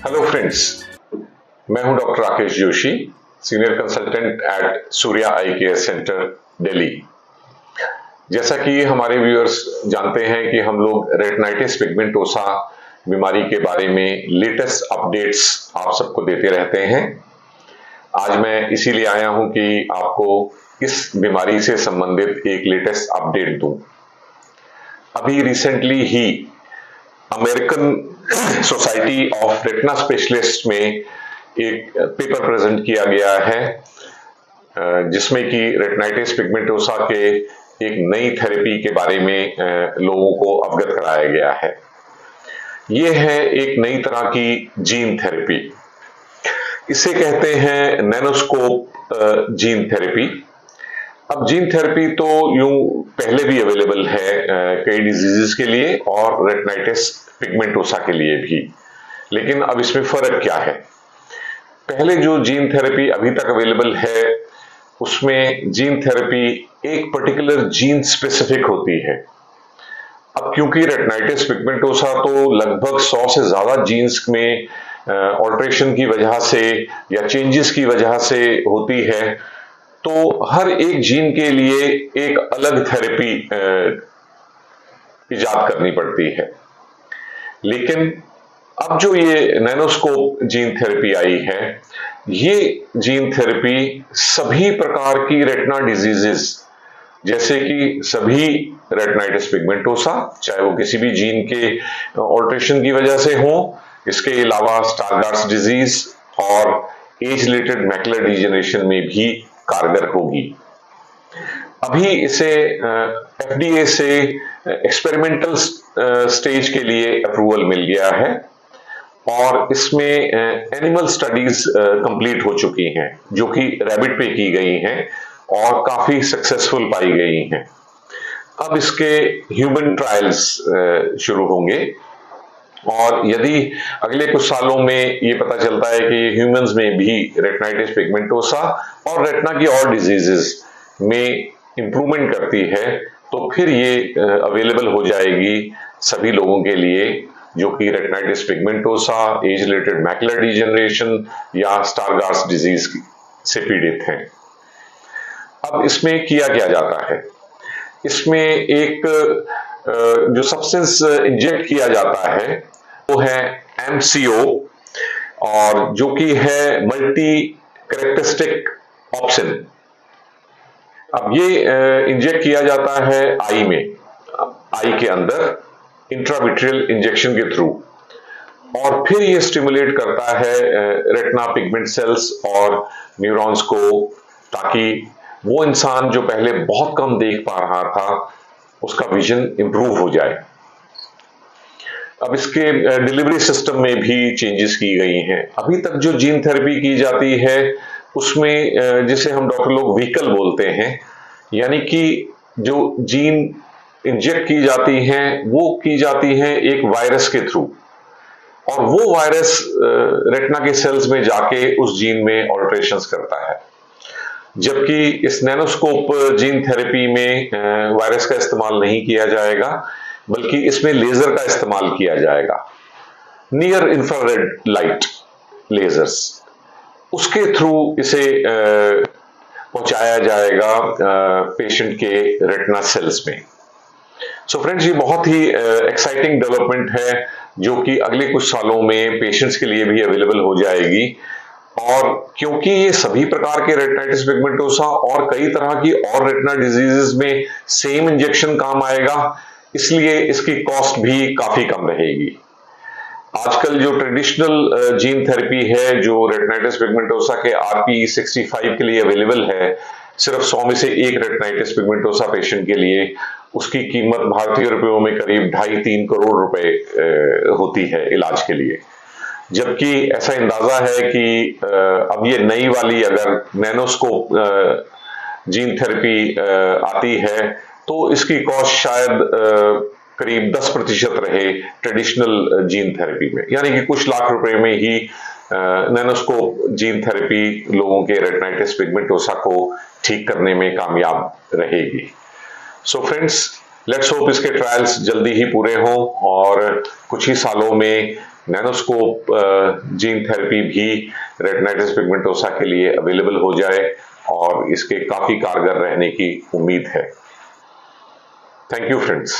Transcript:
Hello friends, मैं हूं doctor Rakesh Joshi, senior consultant eight Surya आई care centre, Delhi. जैसा कि हमारे व्यूअर्स जानते हैं कि हम लोग रेटिनाइटिस पिगमेंटोसा बीमारी के बारे में लेटेस्ट अपडेट्स आप सबको देते रहते हैं। आज मैं इसीलिए आया हूं कि आपको इस बीमारी से संबंधित एक लेटेस्ट अपडेट दूं। अभी recently he American society of retina specialist में एक पेपर प्रेजेंट किया गया है जिसमें कि रेटिनाइटिस पिगमेंटोसा के एक नई थेरेपी के बारे में लोगों को अवगत कराया गया है। ये है एक नई तरह की जीन थेरेपी। इसे कहते हैं नैनोस्कोप जीन थेरेपी। अब जीन थेरेपी तो यूं पहले भी अवेलेबल है कई डिजीजेस के लिए और रेटिनाइटिस पिगमेंटोसा के लिए भी, लेकिन अब इसमें फर्क क्या है? पहले जो जीन थेरेपी अभी तक अवेलेबल है उसमें जीन थेरेपी एक पर्टिकुलर जीन स्पेसिफिक होती है। अब क्योंकि रेटिनाइटिस पिगमेंटोसा तो लगभग 100 से ज्यादा जीन्स में ऑल्ट्रेशन की वजह से या चेंजेस की वजह से होती है, तो हर एक जीन के लिए एक अलग थेरेपी इजाद करनी पड़ती है। लेकिन अब जो ये नैनोस्कोप जीन थेरेपी आई है, ये जीन थेरेपी सभी प्रकार की रेटिना डिजीजेस, जैसे कि सभी रेटिनाइटिस पिगमेंटोसा, चाहे वो किसी भी जीन के ऑल्ट्रेशन की वजह से हो, इसके अलावा स्टारगार्ड्स डिजीज और एज रिलेटेड मैकुलर डिजेनरेशन में भी कारगर होगी। अभी इसे एफडीए से एक्सपेरिमेंटल स्टेज के लिए अप्रूवल मिल गया है और इसमें एनिमल स्टडीज कंप्लीट हो चुकी हैं जो कि रैबिट पे की गई हैं और काफी सक्सेसफुल पाई गई हैं। अब इसके ह्यूमन ट्रायल्स शुरू होंगे और यदि अगले कुछ सालों में ये पता चलता है कि ह्यूमंस में भी रेटिनाइटिस पिगमेंटोसा और रेटिना की और डिजीजेस में इंप्रूवमेंट करती है, तो फिर ये अवेलेबल हो जाएगी सभी लोगों के लिए जो कि retinitis pigmentosa, age related macular degeneration या स्टारगार्ड्स डिजीज से पीड़ित हैं। अब इसमें किया क्या जाता है? इसमें एक जो सब्सटेंस इंजेक्ट किया जाता है वो है MCO, और जो कि है मल्टी कैरेक्टरिस्टिक ऑप्शन। अब ये इंजेक्ट किया जाता है आई में, आई के अंदर इंट्राविट्रियल इंजेक्शन के थ्रू, और फिर ये स्टिमुलेट करता है रेटिना पिगमेंट सेल्स और न्यूरॉन्स को, ताकि वो इंसान जो पहले बहुत कम देख पा रहा था उसका विजन इंप्रूव हो जाए। अब इसके डिलीवरी सिस्टम में भी चेंजेस की गई हैं। अभी तक जो जीन थेरेपी की जाती है उसमें जिसे हम डॉक्टर लोग व्हीकल बोलते हैं, यानी कि जो जीन इंजेक्ट की जाती हैं वो की जाती हैं एक वायरस के थ्रू, और वो वायरस रेटिना के सेल्स में जाके उस जीन में ऑल्ट्रेशंस करता है। जबकि इस नैनोस्कोप जीन थेरेपी में वायरस का इस्तेमाल नहीं किया जाएगा, बल्कि इसमें लेजर का इस्तेमाल किया जाएगा, नियर इंफ्रारेड लाइट लेजर्स, उसके थ्रू इसे पहुंचाया जाएगा पेशेंट के रेटिना सेल्स में। सो फ्रेंड्स, ये बहुत ही एक्साइटिंग डेवलपमेंट है जो कि अगले कुछ सालों में पेशेंट्स के लिए भी अवेलेबल हो जाएगी। और क्योंकि ये सभी प्रकार के रेटिनाइटिस पिगमेंटोसा और कई तरह की और रेटिना डिजीजेस में सेम इंजेक्शन काम आएगा, इसलिए इसकी कॉस्ट भी काफी कम रहेगी। आजकल जो ट्रेडिशनल जीन थेरेपी है जो रेटिनाइटिस पिगमेंटोसा के RPE65 के लिए अवेलेबल है, सिर्फ 100 में से एक रेटिनाइटिस पिगमेंटोसा पेशेंट के लिए उसकी कीमत भारतीय रुपयों में करीब 2.5-3 करोड़ रुपए होती है इलाज के लिए। जबकि ऐसा अंदाजा है कि अब ये नई वाली अगर नैनोस्कोप जीन थेरेपी आती है तो इसकी कॉस्ट शायद करीब 10% रहे ट्रेडिशनल जीन थेरेपी में, यानी कि कुछ लाख रुपए में ही नैनोस्कोप जीन थेरेपी लोगों के रेटिनाइटिस पिगमेंटोसा को ठीक करने में कामयाब रहेगी। सो फ्रेंड्स, लेट्स होप इसके ट्रायल्स जल्दी ही पूरे हों और कुछ ही सालों में नैनोस्कोप जीन थेरेपी भी रेटिनाइटिस पिगमेंटोसा के लिए अवेलेबल हो जाए और इसके काफी कारगर रहने की उम्मीद है। Thank you friends.